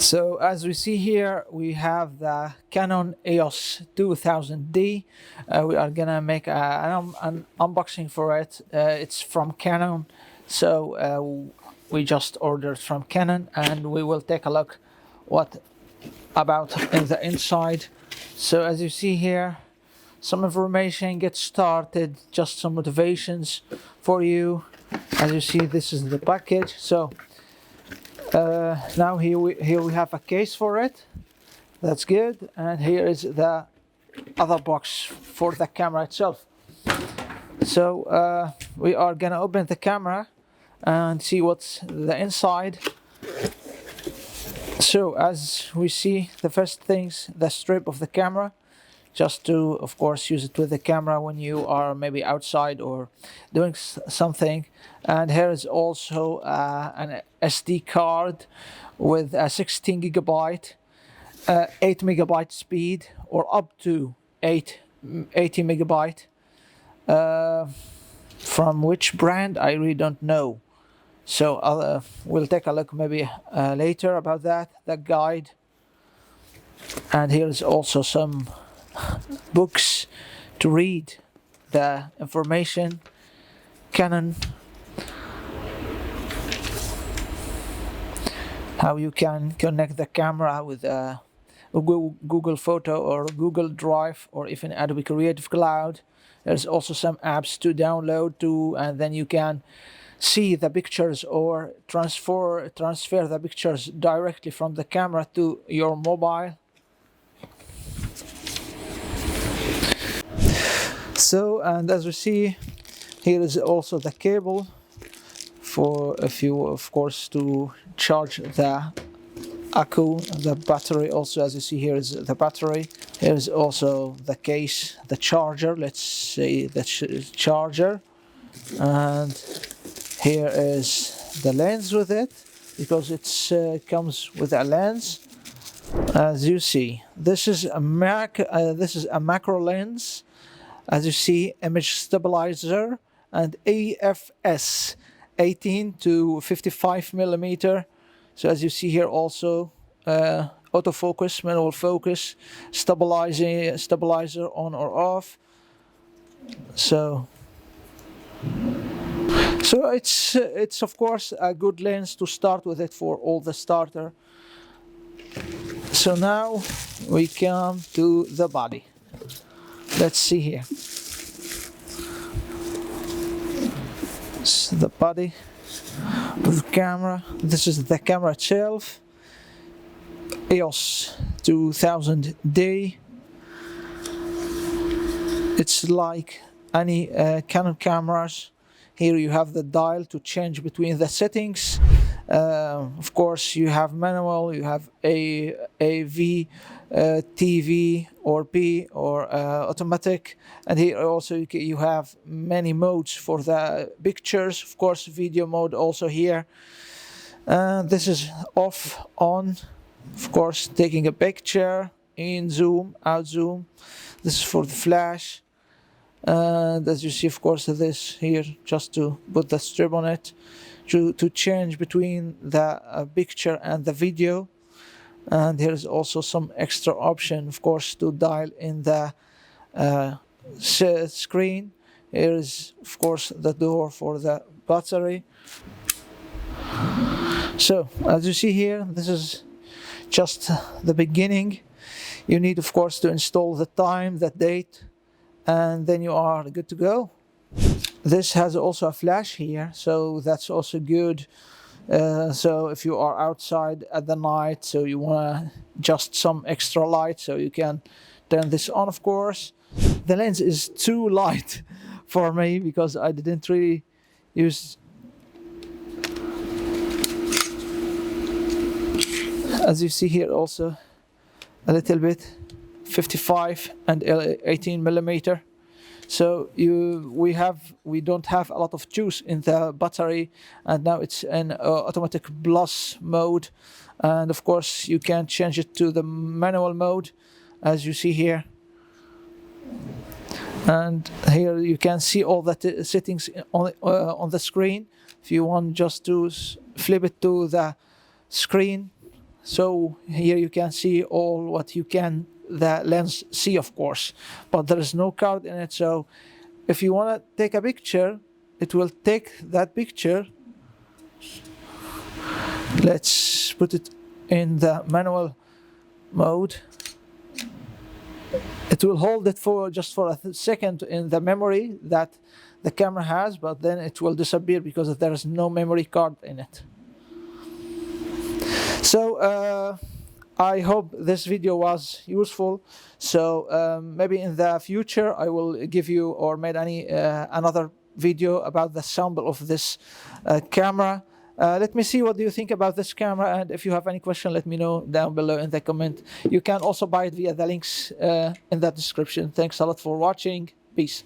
So as we see here, we have the Canon Eos 2000D. We are gonna make an unboxing for it. It's from Canon, so we just ordered from Canon, and we will take a look what about in the inside. So as you see here, some information, get started, just some motivations for you. As you see, this is the package. So now here we have a case for it. That's good. And here is the other box for the camera itself. So we are gonna open the camera and see what's the inside. So as we see, the first things, the strip of the camera, just to of course use it with the camera when you are maybe outside or doing something. And here is also an SD card with a 16 gigabyte 8 megabyte speed, or up to 80 megabyte. From which brand I really don't know, so we'll take a look maybe later about that, the guide. And here is also some books to read the information. Canon, how you can connect the camera with Google Photo or Google Drive or even Adobe Creative Cloud. There's also some apps to download too, and then you can see the pictures or transfer the pictures directly from the camera to your mobile. So, and as we see, here is also the cable for if you of course to charge the accu, the battery. Also, as you see, here is the battery. Here is also the case, the charger, let's say the charger. And here is the lens with it, because it comes with a lens. As you see, this is a macro lens. As you see, image stabilizer and AFS 18 to 55 millimeter. So as you see here also, autofocus, manual focus, stabilizer on or off. So it's of course a good lens to start with it for all the starter. So now we come to the body. Let's see here. This is the body of the camera. This is the camera itself. EOS 2000D. It's like any Canon cameras. Here you have the dial to change between the settings. Of course, you have manual, you have AV, TV or P, or automatic. And here also you have many modes for the pictures. Of course, video mode also here. This is off, on. Of course, taking a picture, in zoom, out zoom. This is for the flash. And as you see, of course, this here, just to put the strip on it, to change between the picture and the video. And here is also some extra option, of course, to dial in the screen. Here is, of course, the door for the battery. So, as you see here, this is just the beginning. You need, of course, to install the time, the date, and then you are good to go. This has also a flash here, so that's also good. So if you are outside at the night, so you want just some extra light, so you can turn this on, of course. The lens is too light for me because I didn't really use. As you see here also, a little bit, 55 and 18 millimeter. So we don't have a lot of juice in the battery, and now it's in automatic plus mode. And of course you can change it to the manual mode, as you see here. And here you can see all the settings on the screen. If you want just to flip it to the screen, So here you can see all what you can the lens see, of course, but there is no card in it. So if you want to take a picture, it will take that picture. Let's put it in the manual mode. It will hold it for just for a second in the memory that the camera has, but then it will disappear because there is no memory card in it. So I hope this video was useful. So maybe in the future I will give you or make another video about the sample of this camera. Let me see what do you think about this camera, and if you have any question, let me know down below in the comment. You can also buy it via the links in the description. Thanks a lot for watching. Peace.